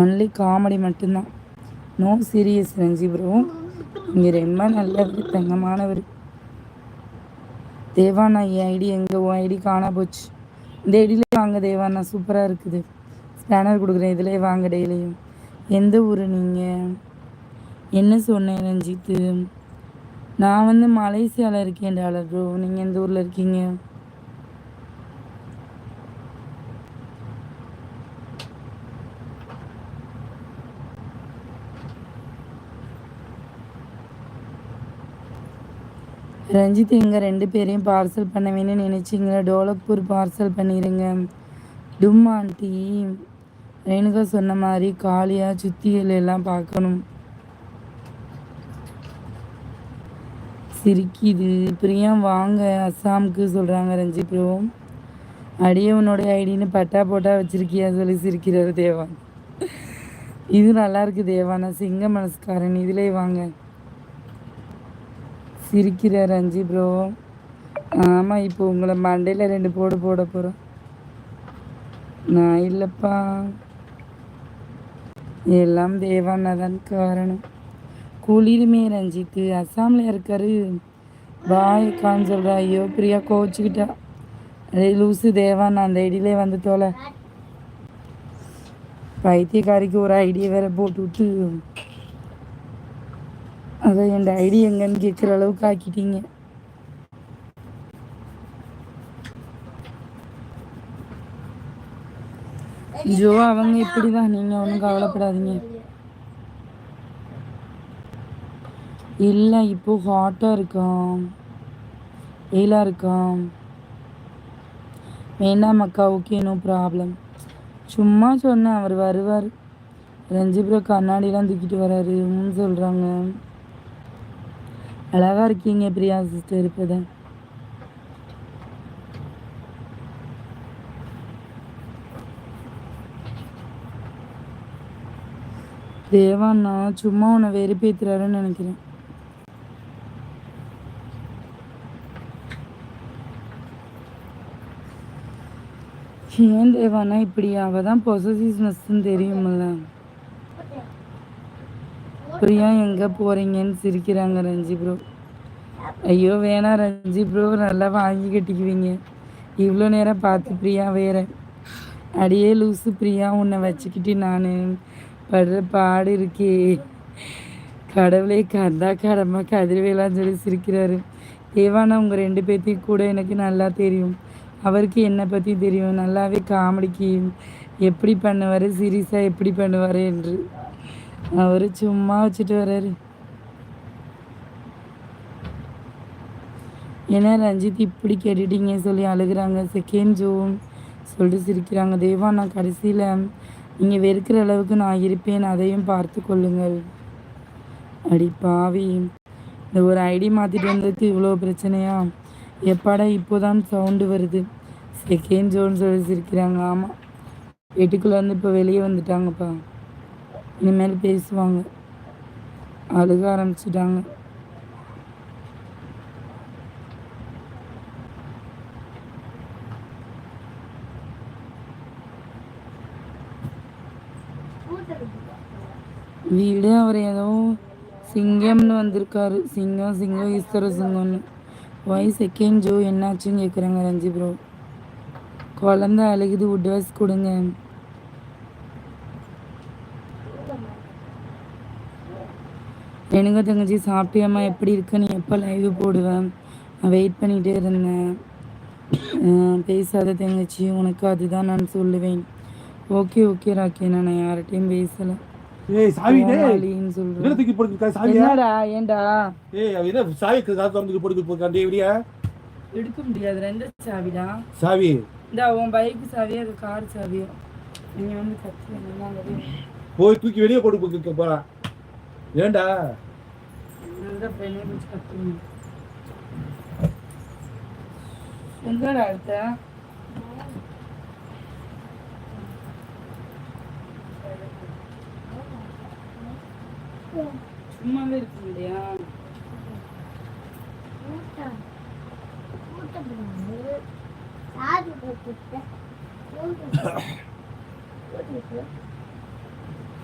Only comedy மட்டும்தான். No serious ரஞ்சி bro. இங்கே ரொம்ப நல்லவர், தங்கமானவர். தேவானா என் ஐடி எங்கே? உன் ஐடி காணா போச்சு. இந்த ஐடியிலே வாங்க தேவானா, சூப்பராக இருக்குது. ஸ்கேனர் கொடுக்குறேன், இதிலே வாங்க டெய்லியும். எந்த ஊர் நீங்கள்? என்ன சொன்னேன் ரஞ்சித்து? நான் வந்து மலேசியாவில் இருக்கேன் டாலர் ப்ரோ. நீங்கள் எந்த ஊரில் இருக்கீங்க? ரஞ்சித் எங்கள் 2 பேரையும் பார்சல் பண்ண வேணும்னு நினச்சிங்களா? டோலக்பூர் பார்சல் பண்ணிடுங்க. டும் ஆண்டி ரேணுகா சொன்ன மாதிரி காளியா சுத்திகள் எல்லாம் பார்க்கணும். சிரிக்குது. பிரியா வாங்க அஸ்ஸாமுக்கு சொல்கிறாங்க ரஞ்சித் ப்ரோ. அடியே உன்னோட ஐடின்னு பட்டா போட்டா வச்சிருக்கியா சொல்லி சிரிக்கிறாரு தேவான். இது நல்லா இருக்கு தேவானா, சிங்க மனசுக்காரன். இதிலே வாங்க. சிரிக்கிறார் ரஞ்சி ப்ரோ. ஆமாம், இப்போ உங்களை மண்டையில் 2 போட போகிறோம். நான் இல்லைப்பா, எல்லாம் தேவானா தான் காரணம். குளிருமே ரஞ்சித்து. அஸ்ஸாமில் இருக்காரு. பாய்க்கான்னு சொல்கிறா. ஐயோ பிரியா கோச்சிக்கிட்டா. அதே லூஸு தேவானா, அந்த ஐடியிலே வந்து தோலை. பைத்தியக்காரிக்கு ஒரு ஐடியா வேற போட்டு விட்டு அதை என் ஐடி எங்கன்னு கேட்குற அளவுக்கு ஆக்கிட்டீங்க. ஜோ அவங்க இப்படிதான், நீங்கள் ஒன்றும் கவலைப்படாதீங்க. இல்லை இப்போ ஹாட்டாக இருக்கான், வெயிலாக இருக்கான். வேண்டாம் அக்கா, ஓகே நோ ப்ராப்ளம். சும்மா சொன்னேன், அவர் வருவார். ரஞ்சி ப்ரோ கண்ணாடிலாம் தூக்கிட்டு வராரு சொல்கிறாங்க. அழகாக இருக்கீங்க பிரியா சிஸ்டர். இப்போதான் தேவானா சும்மா உன்னை வெறுப்பேற்றுறாருன்னு நினைக்கிறேன். ஏன் தேவானா இப்படி? அவள் தான் பொசசிவ்னஸ்ன்னு தெரியுமில்ல. பிரியா எங்கே போகிறீங்கன்னு சிரிக்கிறாங்க ரஞ்சி ப்ரோ. ஐயோ வேணாம் ரஞ்சி ப்ரோ, நல்லா வாங்கி கட்டிக்குவீங்க. இவ்வளோ நேரம் பார்த்து பிரியா வேற. அடியே லூசு பிரியா, உன்னை வச்சுக்கிட்டு நான் படுற பாடு இருக்கே கடவுளே. கந்தா கடமை கதிர்வேலான்னு சொல்லி சிரிக்கிறாரு தேவானா. உங்கள் 2 பேர்த்தையும் கூட எனக்கு நல்லா தெரியும். அவருக்கு என்னை பற்றி தெரியும். நல்லாவே காமெடிக்கு எப்படி பண்ணுவார், சீரியஸாக எப்படி பண்ணுவார் என்று அவர் சும்மா வச்சுட்டு வர்றாரு. ஏன்னா ரஞ்சித் இப்படி கேட்டுட்டீங்க சொல்லி அழுகிறாங்க. செகண்ட் ஜோன் சொல்லிட்டு சிரிக்கிறாங்க. தேவானா கடைசியில் நீங்கள் வெறுக்கிற அளவுக்கு நான் இருப்பேன், அதையும் பார்த்து கொள்ளுங்கள். அடி பாவி, இந்த ஒரு ஐடி மாற்றிட்டு வந்ததுக்கு இவ்வளோ பிரச்சனையா? எப்பாடா இப்போதான் சவுண்டு வருது. செகண்ட் ஜோன் சொல்லி சிரிக்கிறாங்க. ஆமாம், வீட்டுக்குள்ளே வந்து இப்போ வெளியே வந்துட்டாங்கப்பா. இனிமேல் பேசுவாங்க. அழுக ஆரம்பிச்சிட்டாங்க. வீடு அவர் ஏதோ சிங்கம்னு வந்திருக்காரு. சிங்கம் ஈஸ்வர சிங்கம்னு. ஒய் செகண்ட் ஜோ என்னாச்சுன்னு கேட்குறாங்க ரஞ்சி ப்ரோ. குழந்தை அழுகுது, அட்வைஸ் கொடுங்க. எனக்கு தங்கச்சி சாப்பிட்டியம்மா, எப்படி இருக்கு? நீ எப்போ லைவ் போடுவேன்? நான் வெயிட் பண்ணிகிட்டே இருந்தேன். பேசாத தங்கச்சி, உனக்கு அதுதான் நான் சொல்லுவேன். ஓகே ஓகே ராக்கே, நான் யார்கிட்டையும் பேசலை. ஏய் சாவி டேய், சொல்றேன். என்ன தூக்கி போடுங்க சாவி? என்னடா ஏண்டா? ஏய் அவ என்ன சாவி தூக்கி போடுங்க டேய் விடியா? எடுக்க முடியாது. ரெண்டு சாவிடா. சாவி இந்த உன் பைக் சாவியா, அது கார் சாவியா? நீங்க வந்து கத்துறீங்க. போய் தூக்கி வெளியே போடு போறா. ஏண்டா இந்த பையனை கொஞ்சம் கத்துறீங்க. எங்கடா அடுத்த? சும்மாவே இருக்கு இல்லையா? சாதி